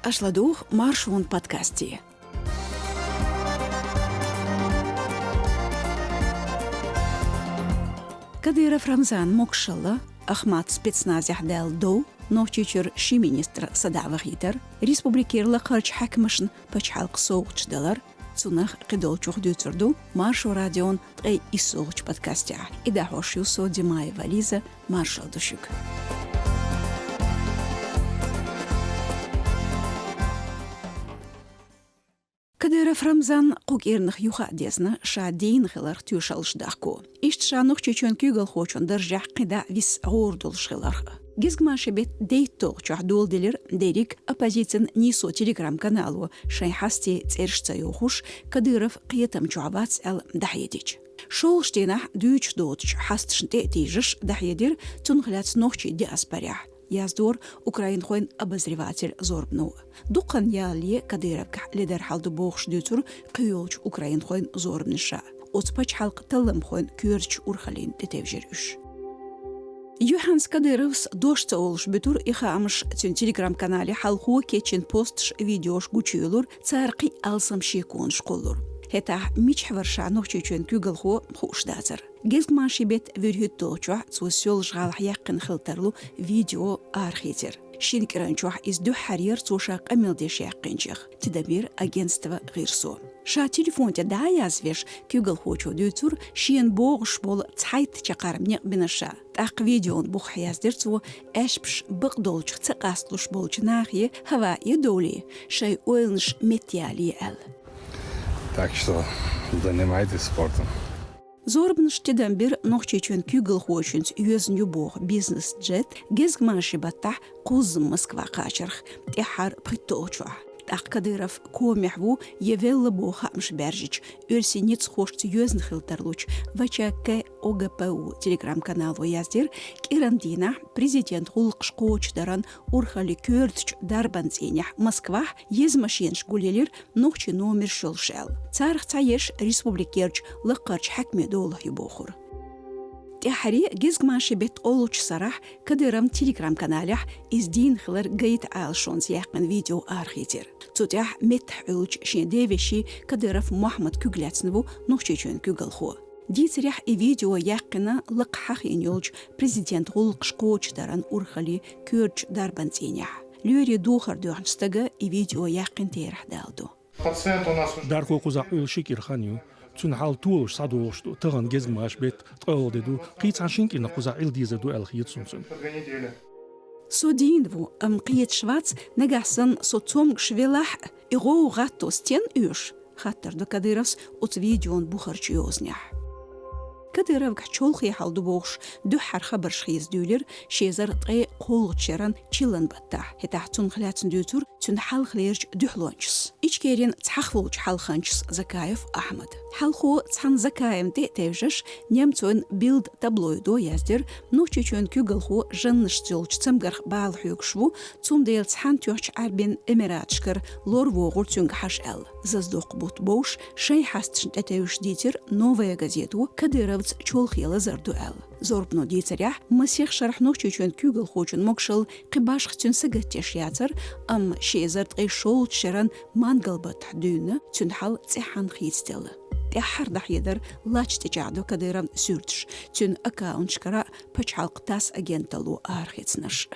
Ашладух маршрут подкасте. Кадыров Рамзан Мокшалла, Ахмат спецназ яхдал доу, нохчичер ши министр садава хитер, республикирлы қарч хакмашын пачхалк соғчдалар, цунах қидолчух дютурду, маршрут радион тғай исоғч подкасте. Ида хошью со Димай Вализа маршал душук. Кадыров Рамзан қугерніх юха дезна шадейн хилар тюшалш дахку. Ишт шанух чечен кюгал хочун държах қида вис ғордул шхилар. Гизгмаши бет дейтоқ чахдул дилер дерик оппозицин нисо телеграм-каналу шайхасти цершца юхуш Кадыров қиетам чуабац әл дахедич. Шол штенах дүйч доотч хастшнте тижиш дахедир тунхляц нохчи диаспарях. Яздор Украин хойн обозреватель Зорбну. Дукан ялли Кадыровка лидер халду бохш дютур күйолч Украин хойн Зорбныша. Оцпач халк талым хойн кюрч урхалин детевжирюш. Юханс Кадыровс дошца олш бютур ихамш тюн телеграм-канале халху кечин постш видеош гучуйлур царқи алсам шекун школур. Хета мич варшанох чечен кюгалху хушдазар. Гезгмаши бет вюрхютточуа цусёл жгалах яқын хилтарлу видео архитер. Шинкеранчуах из ду харьер цуша камилдеш яқынчих. Тидабир агентство гирсо. Ша телефонте да язвеш кюгалхочу дютур шиен богш бол цайт чакармне бинаша. Так видеон бух яздер цу эшпш быкдолчих цыкаслуш болчнахи хава идоли. Шай ойлнш метиали эл. Так что занимайтесь спортом. Зорбныштеден бир нохчечен кюгл хочунц юзн юбох бизнес-джет гезгмаши баттах кузм Москва качарх тихар приточуа. Так Кадыров комяхву евелла боха мшбержич үрсиниц хошц юзн хилтерлуч вачаке ОГПУ телеграм-каналу яздир кирандина президент хулқшкоч даран урхали кёртч дарбанценях Москва езмашинш гулелер нохчи номер шолшел. Царх цаеш республикерч лықарч хакмедолах юбохур. Тихари гизгмаши бет олуч сарах Кадырам телеграм-каналях издин хилар гайт алшонс яқын видео архитер. Цутях метхулч шендевиши Кадыров Мухаммад Кюгляцнву нохчечен кюгалху. Дицерях и видео яқына лықхах инёлч президент гулқшкоч даран урхали кёрч дарбанценях. Люри духар дуанстага и видео яқын терах далду. Пациент у нас уже... Дарко кузак улшикир ханю. Цун хал туош садошту таган гезмаш бет тqoldedu qitsashinkina кузак илдизеду алхитсунсун. Содинву амқиет швац нагасан соцом швелах иго гатто стен үш. Хаттар до Кадыровс от видеон бухарч ёзнях. Кадыров гачолхи халду бохш духар хабар шхиз дюлер шезар тqe қолгчеран чилан батта. Хетах цун хлятсн дютур цун хал хлерч духлончс. Ичкерин цахволч халханчс Закаев Ахмад. Халху цхан Закаем де тевжеш немцон билд таблоидо яздер нухчечен кюгалху жанныштёлч цамгарх балхюкшву цун дел цхан тёч арбин эмиратшкар лор вогур цунг хашэл. Заздуq бут бош шей хастшн этевш дитер новая газету Кадыровц чолхела зардуэл. Зорбно дицаря масих шархнох чечен кюгал хочен мокшал қибашх цун сагаттеш яцар ам шезарт шол чаран мангалбат дюна цун хал цехан хитстелы. Тяхар дахедер лач течадо Кадыров сүртш цун аккаунчкара пачалк тас агенталу архицнаш.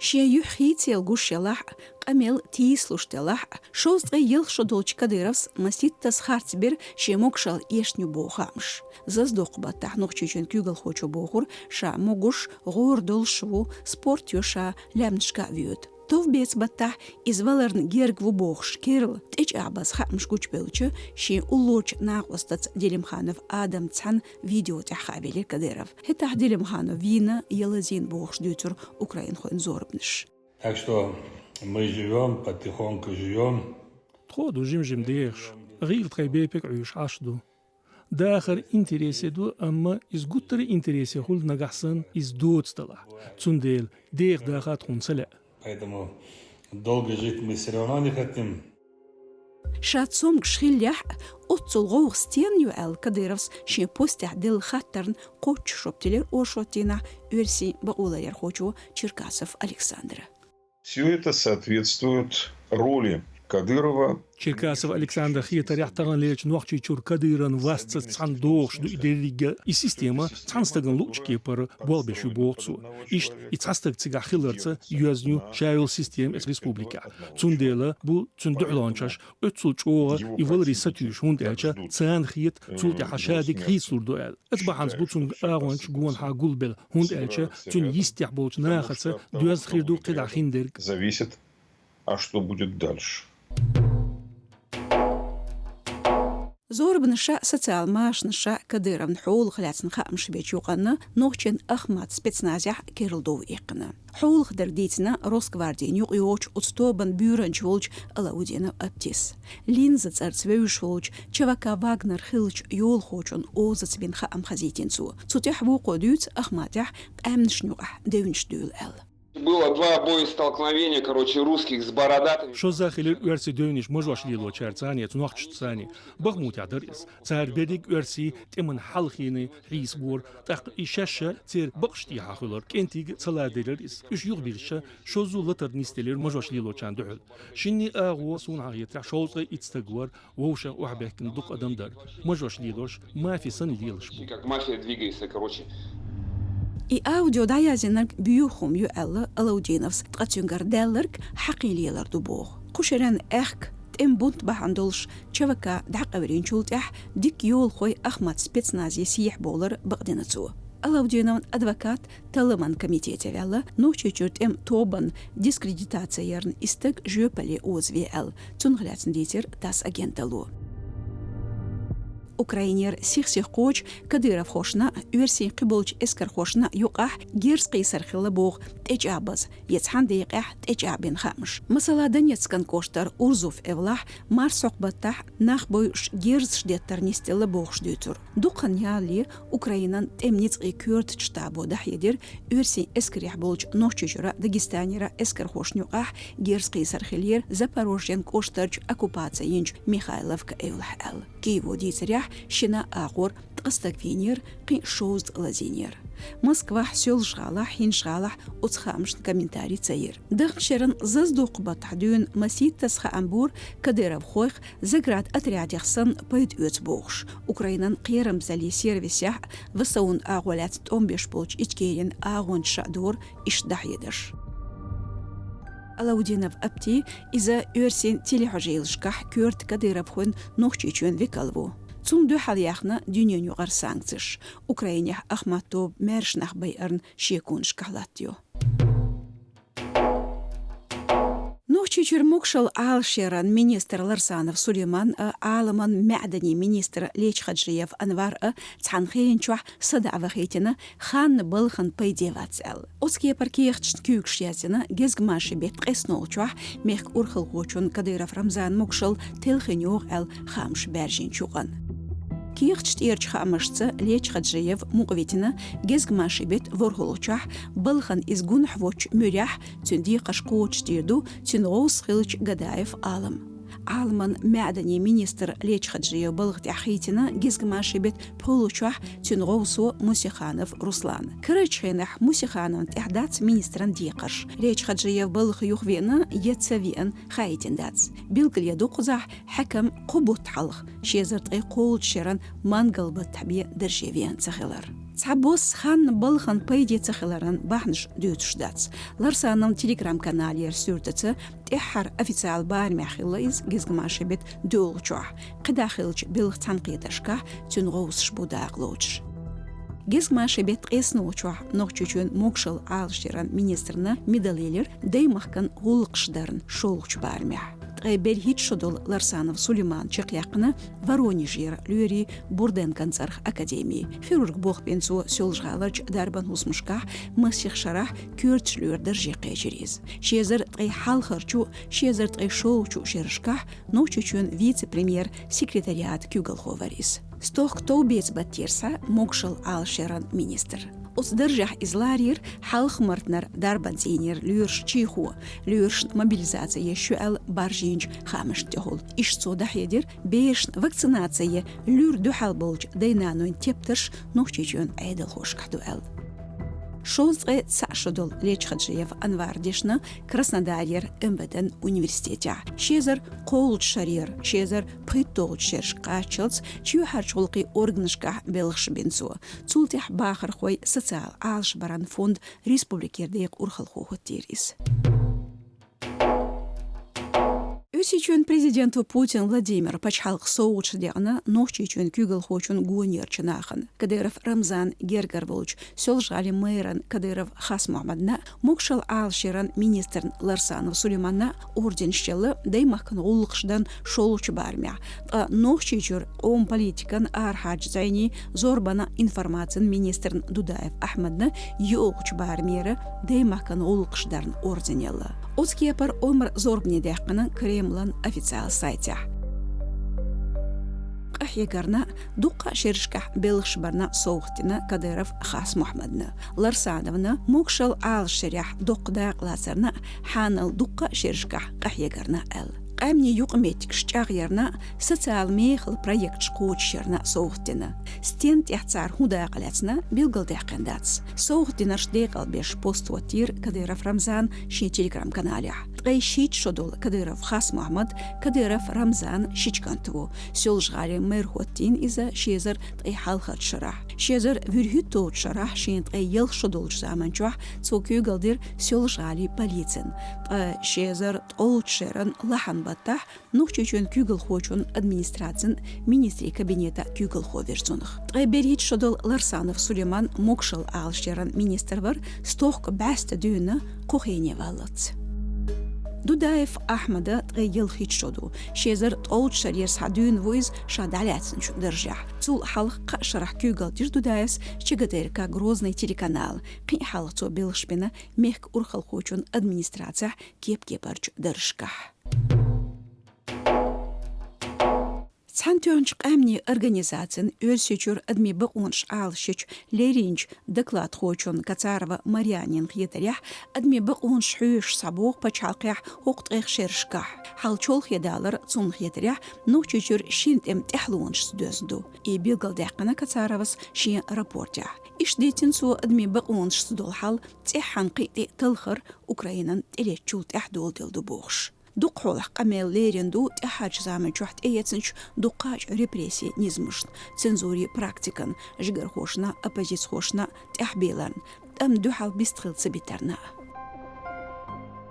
Шия юхител гушелах камел тислуштелах шостгы ел шодолч Кадыровс маситтас хартбер шемокшал ешню бохамш. Заздоқ баттах нохчечен кюгал хочо бохур ша могуш гордол шву спорт ёша лямншка вьют. Тов бец баттах изваларн гергву бохш керл теч абас хамш гучбелчу ши улоч нақостац Делимханов Адам цан видео тахабели Кадыров. Хетах Делимханов вина елазин бохш дютур Украин хойн Зорбныш. Так что мы живем, потихоньку живем. Тходу жим деш. Гир требепек уш ашду. Дахар интереседу амма из гуттер интересе хул нагасан из доцтала. Цундел дех дахат хунсала. Поэтому долго жить мы все равно не хотим. شاتسوم شخيليح أتصل غوغ ستين يوال كديرفس شي بوستح دل خطرن قوش شوبتلر أو شوتينا أرسي بقولا يرخوشو تشيركاسف ألكسندر. Все это соответствует роли Кадырова. Черкасов Александр Хитер яхтаган леч нуахчичур Кадыран васца цандош ду идерига и система цанстаган лучки пар болбешу боцу. Ишт и цастаг цига хиллерца юазню шайл систем эс республика. Цундела бу цундуйланчаш ötsul çoğa и валри сатюш хунд элча цан хит цулти хашадик хисур дуэл. Эцбаханс бу цун агонч гуан ха гулбел хунд элча цун йистях боч нахаца дуаз хирду кида хиндерг. Зависит, а что будет дальше. زور بنشا سوциال ماش نشا كدير نحول خلات نخامش بيتشوقنا نوخشن أخمات سبتنازيح كيرلدو إيقنا حول خدر ديتنا روس غواردين يوغيوش أتستوبن بيورن شولج ألاودينا أبتيس لينزت أرتسويو شولج چوكا واغنر خيلج يول خوشن أوزت بين خام خزيتينسو تتح بوقو دوت أخماتيح أمنش نوح دونش دول أل Было два боестолкновения, русских с бородатыми. Что за хилер верси дönüş можваш лило черцани, цунахчцани. Бахмут ядырис. Цар бедик верси теман халхини рисбур. Так ишаша цер бахшти хахулар. Кентиг цаладерис. Üç yıl birşe şozu latır nisteler можваш лило çan dühül. Şimdi ağu sun ağyetler şozga itstagwar вовша ухбекин дук адамдар. Можваш лилош мафисан лилш. Как мафия двигается, И аудио дайазинерк بيوخم يؤلا ألودينفس تقاتيونغر دالرك حقيليلر دوبوغ قشران اخك تم بنت بحندولش شبكة دعق أورين شولتح ديك يول خوي أحمد سبيتسنازي سيح بولر بقدينتسو ألودينون أدвокат تلمن комитете вяла ночечут тобан дискредитациярн истек жөпали озвел цунгляцн дитер тас агенталу Украинер сих коч Кадыров хошна юрсин قبولج اسكر خوشنا يقح جيرس قيسر خلبوغ تجابز يتحن ديقح تجابين خامش مثلا دنيتسكن كوشتر أرزوف إفلاح مار سقبتح نخبوش جيرس شديتر نستيل بوغش ديتر دوقن يالي أوكراينان تمنيت كورد شتابو دحيدر يرسين اسكر يحبولج نوشجرا داغستانيرا اسكر خوش يقح جيرس قيسر خلير زاباروجين كوشترج أكوباتسينج ميخايلوفكا إفلاح ال كيفو ديتريح شنا آغور تقصدك فينير قين شوز لازينير موسكوا حسول شغالة حين شغالة وتخامش كومنتاري تسير دغشرن ززدوق بطحدون مسيد تسخى أنبور كديرب خويخ زقرات أترياد يخصن بيد يوتبوغش أوكراينان قيرم زالي سيرفيسيح وصون آغولات تقوم بيشبولج إتكيرين آغون شادور إشدح يدش Алаудинов أبتي إذا يرسين تيلي حجيلشكح كورد كديرب خون نوخشيشون ويكالبو Zum duhaljaxna dünyen yugar sanktish. Ukraina Ahmatov mershnach bayern shekunsh kahlatyo. Ночичер мукшал алшеран министр Ларсанов Сулейман Аламан Мадани министр Леч Хаджиев Анвар Цанхейн чуах садавахетина хан балхан пайдевацел. Оские паркиехчт кюкшязина гезгмаши бет қеснол чуах мех урхал гочун Кадыров Рамзан мукшал телхенюх эл хамш бержин чуган. كيختشت إيرج خامشتة ليش خدجيف مقويتنا جزء ماشي بيت ورهولوشح بلخن إزجون حوش مريح تندي قشقوش تيردو تنغوص خلش قدايف عالم عالمان معدني مينستر ليش خدجيف بلغت أخيتنا جزء ماشي بيت بولوشح تنغوصو موسيخانف روسلان كرتشينح موسيخانف إحداث مينستران ديقش ليش خدجيف بلغ يخوينا يتسويان خايتين داتس بيلقل يدو قزح حكم قبوت حلق شيزرت أي قول شيران مانقل بالتحبية درشيفيان تخيلر تعبوس خان بلخن بيدي تخيلران بحنش دوتش داتس لرسانم تليجرام كانالير سورتة تحر أفيتال بارمي خيليز جزغماشي بيت دول جوح قداخلج بلغ تنقيدشكا تنغوص شبوداغلوش جزغماشي بيت قيسنو جوح نوخچون موكشل عالشيران مينسترنا ميداليلر دايمخكن غولقشدارن شولغش بارميح غيبل هيت شدول لارسانов Сулейман чекяқна Воронежьер Люри Бурден царх академии хирург бог пенсу сёлжгалач дарбан хусмушка масих шарах кёрчлюр държи қежириз шезер тғай халхарчу шезер тғай шоучу шершка ночучун вице-премьер секретариат кюгалховарис стох тобец баттерса мокшал алшеран министр Осдержах изларир халх мартнер дарбанзинер люрш чиху люрш мобилизация шуэл баржинж хамш тохол ишцо дахедер беш вакцинация люр духал болж дайнануин тептерш нохчичун айдал хош кадуэл шозгы цашудул Лечхаджиев Анвардишна Краснодарьер МВД университете. Шезер қолуд шарир, шезер пыттоғуд шершқа чылц, чью харчулқи органышқа белғш бенцу. Цултих бахар хой социал алш баран фонд республикердейк урхалхуғы терис. Өсичен президенту Путин Владимир Пачхалк соучдерна нохчичен кюгел хочун гуонерчинахан. Кадыров Рамзан Гергарволч сёлжали мэран Кадыров Хас Мухаммадна мокшал алширан министр Ларсанов Сулейманна орденщелы даймахкан уллықшдан шолуч бармя. Нохчичур ом политикан архадж зайни зорбана информациян министр Дудаев Ахмадна юлуч бармера даймахкан уллықшдан орденелы. Оцкепар омр зорбне дяққаны Кремлан официал сайте. Ахьегарна дуққа шершка белғшбарна соуқтина Кадыров Хас Мухаммадна. Ларсановна мокшал ал шерях доқдақ ласарна ханал дуққа шершка ахьегарна әл. Амни юқметик шчағерна социал мейхл проект шқоучерна соуқтина. Стент яхцар худа қаляцна билгалдяқендац. Соуқтина шдеқал беш поствотир Кадыров Рамзан ши телеграм-каналя. Тғайшит шодол Кадыров Хас Мухаммад Кадыров Рамзан шичкантву. Сёлжғали мэрхуаттин иза шезер тғай халхат шарах. Шезер вюрхюттоут шарах шин тғай ел шодол жзаманчуах цокю галдир сёлжғали полицин. Шезер тғолут шеран лахан баттах нухчучун кюгл хочун администрацин министри кабинета кюгл ховерцунах. Тғай берхит шодол Ларсанов Сулейман мокшал алшеран министр бар стохк баста дюна кухейне валац. Дудаев Ахмада тғайгел хит шоду. Шезер тғолут шарьер садюн войз шадаляцин держах. Цул халыққа шарах кюгал дир Дудаевс чегатерка Грозный телеканал. Қи халықцо белшпена мехк урхал хочун администрация кеп-кепарч держках. Цантёнчик амни организациян өлсечур адми бақунш алшич леринч доклад хочун Кацарова Марьянин хетарях адми бақунш хюш сабуq пачалқях хоқтық шершках. Халчол хедалар цун хетарях нухчучур шинт техлунш сдözду. И билгалдяқына Кацаровас ши рапортя. Ишдетин су адми бақунш сдол хал тихан қиты тылхыр Украинан телечул техдол делду боғш. Дукхолах камел леренду тяхач заме чухт эйцинч дукач репрессии низмышт цензури практикан жигархошна оппозицхошна тяхбелан там духал бистхил цибитерна.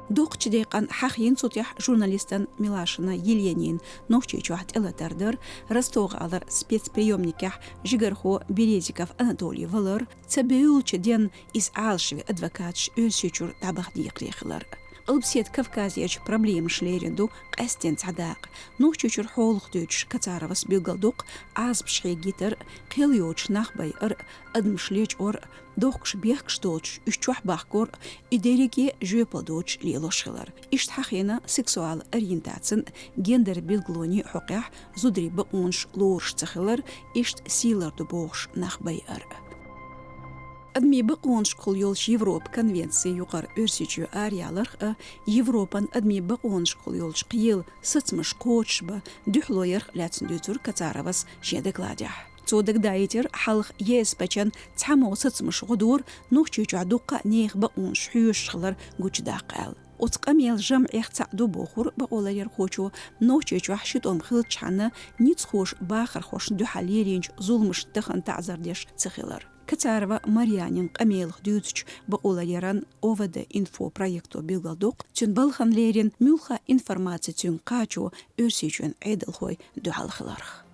Доқчдейқан хахин сутях журналистан Милашина Еленин нохчи чухт элатардыр Ростов алар спецприемниках жигархо Березиков Анатолий Валар цабеулчден из алшви адвокатш өлсючур табахдиқлихлар. Албсет Кавказияч проблем шлеренду қастен цадақ. Нухчучур холух дүйч Кацаровас билгалдуқ аз бшхи гитер қилйоч нахбай адмшлеч ор доқш бехкш доч үшчуах бахкор идереги жөпадоч лилошхилар. Ишт хахина сексуал ориентацин гендер билглони хуқях зудри баунш лорш цахилар ишт силарду боғш нахбай Адми бақуынш құл елш Европ конвенции юқар өрсечу ариялар Европан адми бақуынш құл елш қиыл сыцмыш қочба дюхлойер ләтсін дүйцур Кацаровас жедекладя. Цодық дайтер халық ес бәчен цамо сыцмыш ғудур нұхчучу адуққа неғ бақуынш хүйшқылар гүчдақ әл. Отқамел жам эхцаду бохур бақоларер хочу нұхчучу хшитом хылчаны ниц хош бақыр хош дюхалеринч зулмыш тыхан тазардеш цихилар. Кацарова Марьянин Камелх дүйцч бақолареран ОВД инфо проекту билгалдуқ чүн балхан лерин мюлха информация чүн қачу өрсечүн эділхой дюхалхыларх.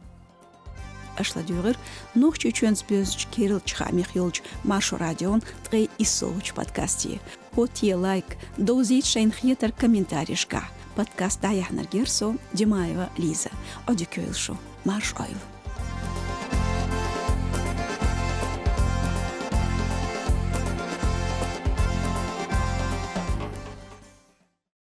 Ашла дюгыр нохчу чүн спезч Кирилл Чхамих елч Маршу радион тғай иссовуч подкасти. Хотие лайк, доузит шайн хетер комментаришка. Подкаст даяхнар Герсо, Димаева Лиза. Одикюйлшу, Марш ойл.